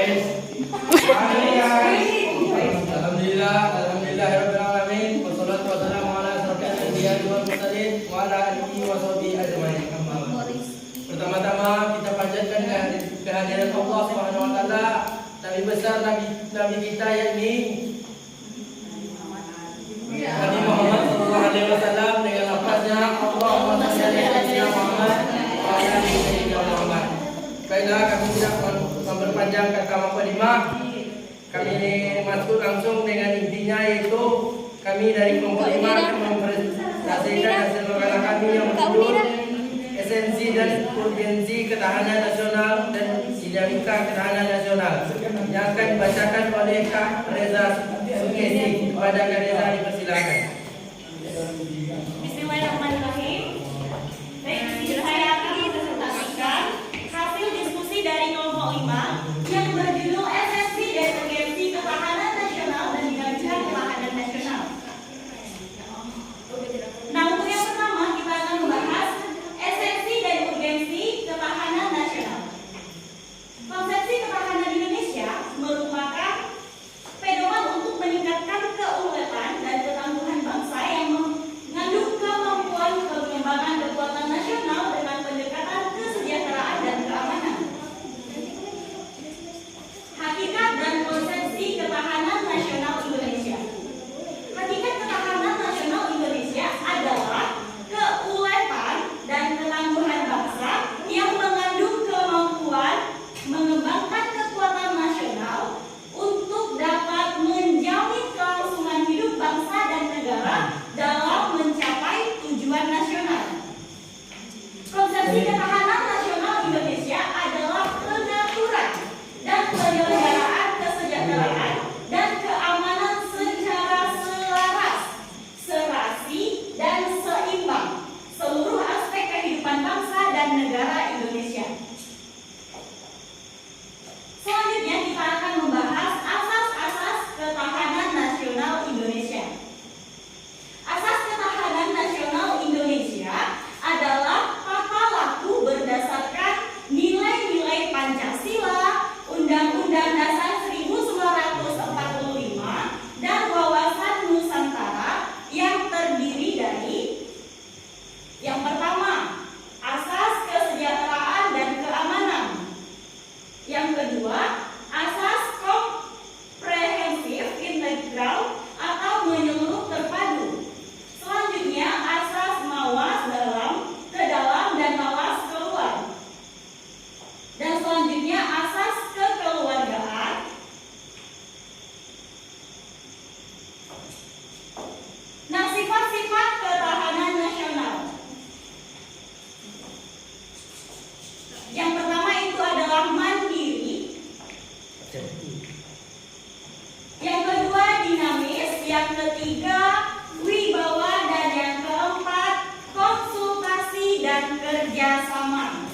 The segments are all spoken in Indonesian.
guys. Alhamdulillahirobbilalamin. Wassalatu wassalamu ala asyrofil anbiya'i wal mursalin wa ala alihi wa sahbihi ajmain. Pertama-tama kita panjatkan kehadiran Allah Subhanahu wa taala, Nabi besar Nabi kita yakni Nabi Muhammad sallallahu alaihi wasallam dengan lafaznya Allahumma shalli ala sayyidina Muhammad wa ala ali sayyidina Muhammad. Baiklah, kami tidak memperpanjang kata mukadimah. Kami masuk langsung dengan intinya, yaitu kami dari kelompok 5 mempresentasikan hasil makalah kami yang berjudul Esensi dan Urgensi Ketahanan Nasional dan Dinamika Ketahanan Nasional, yang akan dibacakan oleh Kak Reza Sukesi. Kepada Kak Reza dipersilakan. Bismillahirrahmanirrahim. Baik, saya akan mempresentasikan hasil diskusi dari kelompok 5 yang berjudul Esensi dan Urgensi Ketahanan Nasional dan Dinamika Ketahanan Nasional. Nah, untuk yang pertama kita akan membahas esensi dan urgensi ketahanan nasional. Konsepsi ketahanan Indonesia merupakan pedoman untuk meningkatkan keuletan dan ketangguhan bangsa yang mengandung kemampuan pengembangan kekuatan nasional dengan pendekatan kesejahteraan dan keamanan. Hakikat dan konsepsi ketahanan nasional Indonesia. Hakikat ketahanan nasional Indonesia adalah keuletan dan ketangguhan bangsa yang mengandung kemampuan mengembangkan kekuatan nasional untuk dapat menjamin kelangsungan hidup bangsa dan negara dalam mencapai tujuan nasional. Konsepsi ketahanan nasional Indonesia adalah pengaturan dan penyelenggaraan kesejahteraan dan keamanan secara selaras, serasi, dan seimbang seluruh aspek kehidupan bangsa dan negara Indonesia. Selanjutnya kita akan membahas asas-asas ketahanan nasional Indonesia. Asas ketahanan nasional Indonesia adalah tata laku berdasarkan nilai-nilai Pancasila, Undang-Undang Dasar 1945, dan Wawasan Nusantara yang terdiri dari yang pertama, asas kesejahteraan dan keamanan. Yang kedua, asas komprehensif integral atau menyeluruh terpadu. Selanjutnya, asas mawas ke dalam dan mawas keluar. Dan selanjutnya, asas kekeluargaan. Nah, sifat-sifat ketahanan nasional. Yang pertama itu adalah mandiri. Yang kedua dinamis. Yang ketiga wibawa. Dan yang keempat konsultasi dan kerjasama.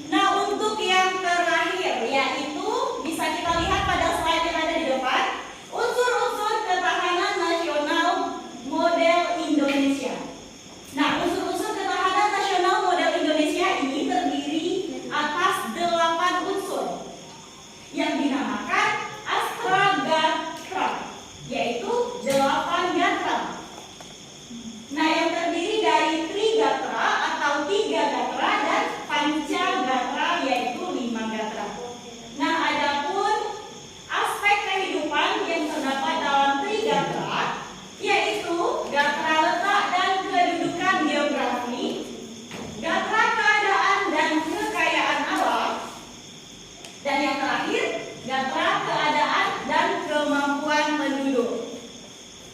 Nah, untuk yang terakhir yaitu bisa kita lihat pada slide yang ada di depan, unsur-unsur ketahanan nasional model Indonesia. Nah, unsur-unsur ketahanan nasional model Indonesia ini terdiri atas 8 unsur yang dinamakan Astragatra, yaitu 8 gatra. Nah, yang terdiri dari Trigatra atau 3 gatra dan Pancagatra, yaitu 5 gatra. Nah, adapun aspek kehidupan yang terdapat dalam Trigatra yaitu gatra letak dan kedudukan geografi, gatra keadaan dan kekayaan alam, dan yang terakhir gatra keadaan dan kemampuan penduduk.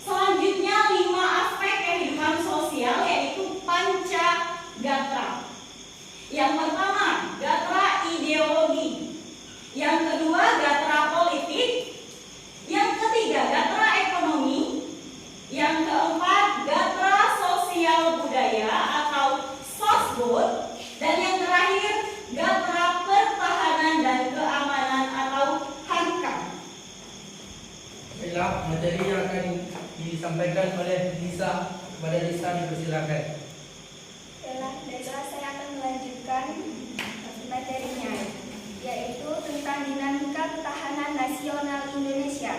Selanjutnya 5 aspek kehidupan sosial yaitu Pancagatra. Yang pertama, gatra ideologi. Yang kedua, gatra politik. Yang ketiga, gatra ekonomi. Yang keempat, gatra sosial budaya atau sosbud. Dan yang terakhir, gatra pertahanan dan keamanan atau hankam. Baiklah, materi yang akan disampaikan oleh Lisa. Kepada Lisa dipersilakan. Baiklah, saya akan melanjutkan dinamika ketahanan nasional Indonesia.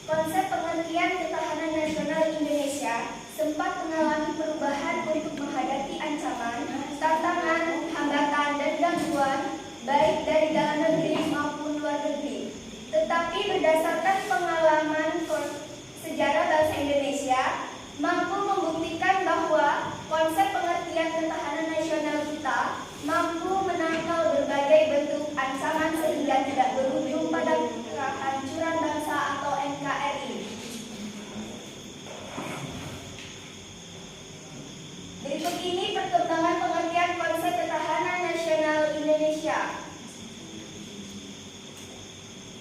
Konsep pengertian ketahanan nasional Indonesia sempat mengalami perubahan untuk menghadapi ancaman, tantangan, hambatan, dan gangguan baik dari dalam negeri maupun luar negeri. Tetapi berdasarkan pengalaman sejarah bangsa Indonesia, mampu membuktikan bahwa konsep pengertian ketahanan nasional kita mampu menangkal berbagai bentuk ancaman sehingga tidak berujung pada kehancuran bangsa atau NKRI. Berikut ini perkembangan pengertian konsep ketahanan nasional Indonesia.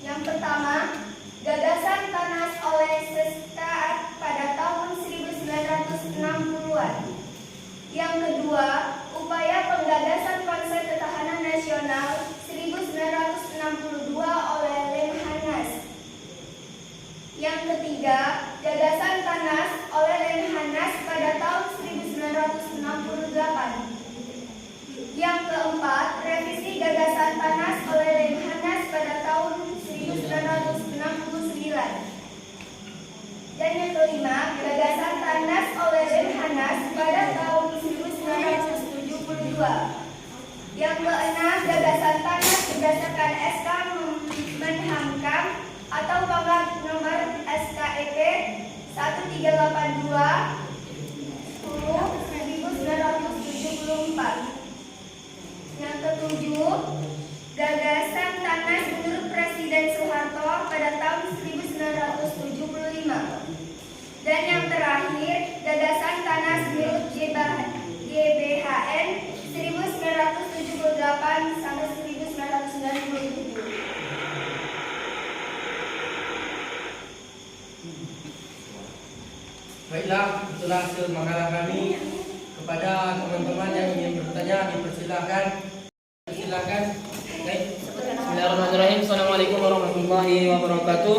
Yang pertama, gagasan TANAS oleh Seskaat pada tahun 1960-an. Yang kedua, upaya penggagasan konsep ketahanan nasional 1962 oleh Lemhanas. Yang ketiga, gagasan TANAS oleh Lemhanas pada tahun 1968. Yang keempat, revisi gagasan TANAS oleh Lemhanas pada tahun 1969. Dan yang kelima, gagasan TANAS oleh Lemhanas pada tahun 1972. Yang keenam, gagasan TANAS berdasarkan SK Menhamkam atau pangkat nomor SKEP 1382 1974. Yang ketujuh, gagasan TANAS menurut Presiden Soeharto pada tahun 1975. Dan yang terakhir, gagasan TANAS menurut GBHN 1978 sampai 1997. Baiklah, itulah hasil makalah kami. Kepada teman-teman yang ingin bertanya, dipersilakan. Baik. Bismillahirrahmanirrahim. Assalamualaikum warahmatullahi wabarakatuh.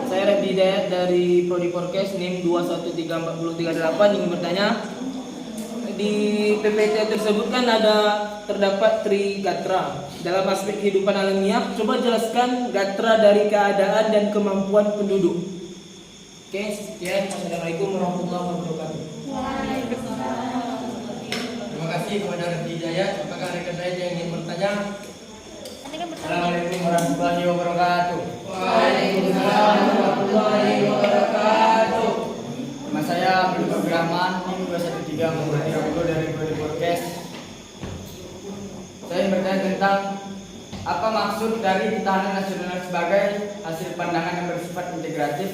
Saya Refdi Hidayat dari Prodi Porkes NIM 2134038 ingin bertanya. Di PPT tersebut kan terdapat trigatra dalam aspek kehidupan alamiah. Coba jelaskan gatra dari keadaan dan kemampuan penduduk. Oke, sekian. Assalamualaikum warahmatullahi wabarakatuh. Terima kasih kepada Refdi Hidayat. Apakah rekan lain yang ingin bertanya? Assalamualaikum warahmatullahi wabarakatuh. Waalaikumsalam warahmatullahi wabarakatuh. Nama saya Abdul Rahman, NIM 21340 dari Prodi Porkes. Saya bertanya tentang apa maksud dari ketahanan nasional sebagai hasil pandangan yang bersifat integratif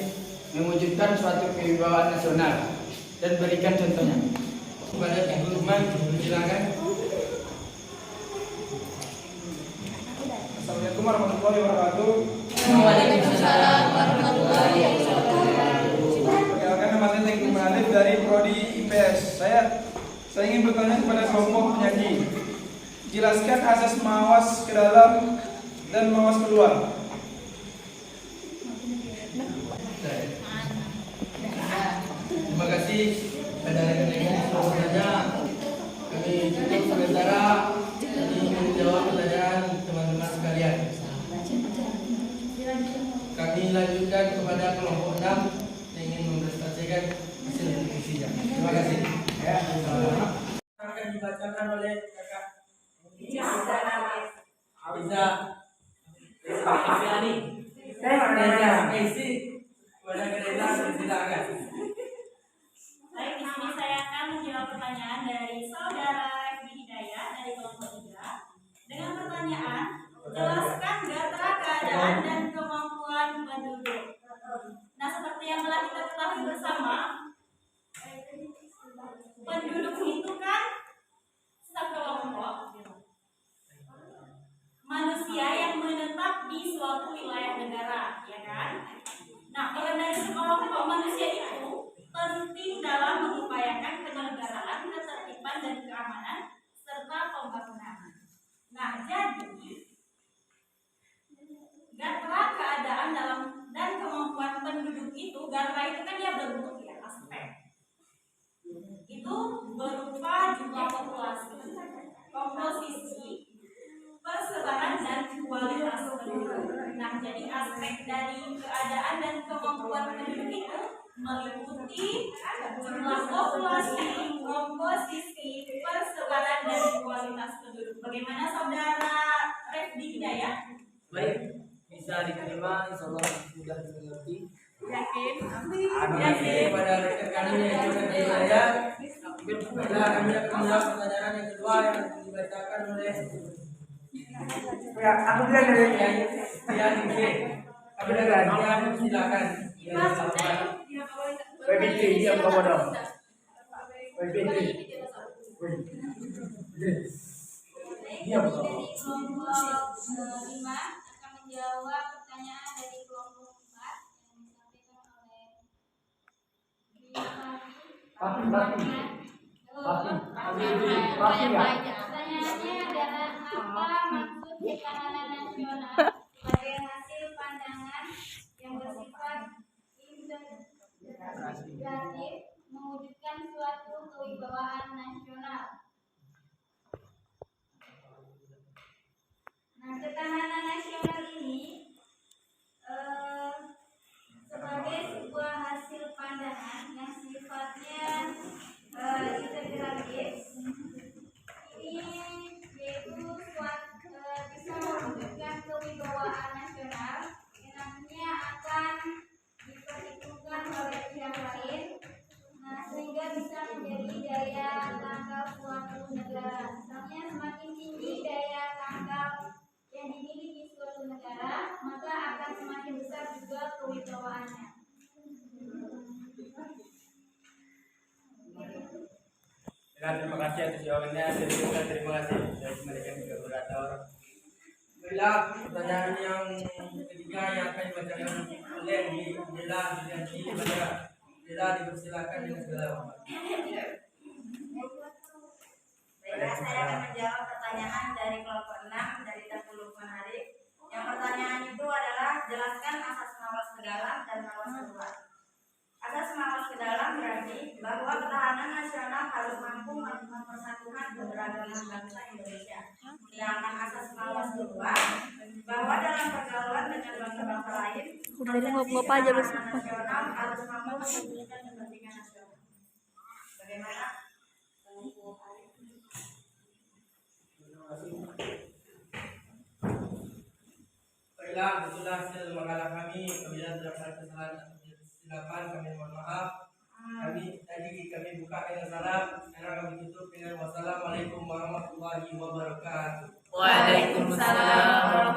mewujudkan suatu kewibawaan nasional, dan berikan contohnya. Kepada Ibu Lukman, silakan. Assalamualaikum warahmatullahi wabarakatuh. Waalaikumsalam warahmatullahi wabarakatuh. Perkenalkan, nama saya Teguh Alif dari Prodi IPS. Saya ingin bertanya kepada kelompok penyaji. Jelaskan asas mawas ke dalam dan mawas keluar. Terima kasih pada rekan-rekan yang sudah bertanya. Kami cukup sementara jadi menjawab pertanyaan teman-teman sekalian. Kami lanjutkan kepada kelompok 6 yang ingin mempresentasikan hasil diskusinya. Terima kasih. Akan dibacakan oleh kakak Abiza Isyani. Isi kepada Reza, silakan. Baik, di sini saya akan menjawab pertanyaan dari saudara Refdi Hidayat dari kelompok 3 dengan pertanyaan, jelaskan gatra keadaan dan kemampuan penduduk. Nah, seperti yang telah kita ketahui bersama, penduduk itu kan sekelompok manusia yang menetap di suatu wilayah negara, ya kan? Nah, peran dari sekelompok manusia itu penting dalam mengupayakan penyelenggaraan ketertiban dan keamanan serta pembangunan. Nah, jadi gatra keadaan dalam dan kemampuan penduduk itu, gatra itu kan dia berbentuk ya aspek. Itu berupa jumlah populasi, mengikuti jumlah populasi, komposisi, persebaran dan kualitas penduduk. Bagaimana saudara Refdi Hidayat? Baik, bisa diterima, insya Allah mudah dimengerti. Yakin? Amin. Pada rekan kami yang sudah Hidayat, bila kami akan menjawab pertanyaan yang kedua yang dibacakan oleh ya, aku bilang dari yang ini. Aku dengar, silakan. PPT dia bawa dong. PPT. Dia dari kelompok 5 akan menjawab pertanyaan dari kelompok 4 yang disampaikan oleh Pertanyaannya adalah apa maksud ketahanan nasional sebagai hasil pandangan yang bersifat integratif mewujudkan suatu kewibawaan nasional. Nah, ketahanan nasional ini sebagai sebuah hasil pandangan yang sifatnya integratif, ini yaitu bisa mewujudkan kewibawaan nasional yang nantinya akan diperhitungkan oleh pihak lain, sehingga bisa menjadi daya tangkap suatu negara. Misalnya semakin tinggi daya tangkap yang dimiliki suatu negara, maka akan semakin besar juga kewibawaannya. Terima kasih atas jawabannya. Terima kasih saya kembalikan ke moderator. Baiklah, pertanyaan yang ketiga yang akan dibacakan oleh Dila dipersilakan dengan segala hormat. Baiklah, saya akan menjawab pertanyaan dari kelompok 6 dari Tengku Lukman Arif. Yang pertanyaan itu adalah jelaskan asas mawas ke dalam dan mawas keluar. Asas mawas ke dalam berarti bahwa ketahanan nasional harus mampu mempersatukan keberagaman bangsa Indonesia. Sedangkan asas mawas keluar bahwa dalam pergaulan dengan bangsa-bangsa lain, ketahanan nasional harus mampu mewujudkan kepentingan nasional. Bagaimana? Baiklah, itulah hasil makalah kami. Apabila terdapat kesalahan atau silakan kami mohon maaf. Kami buka dengan salam, sekarang kami tutup dengan wassalamualaikum warahmatullahi wabarakatuh. Waalaikumsalam.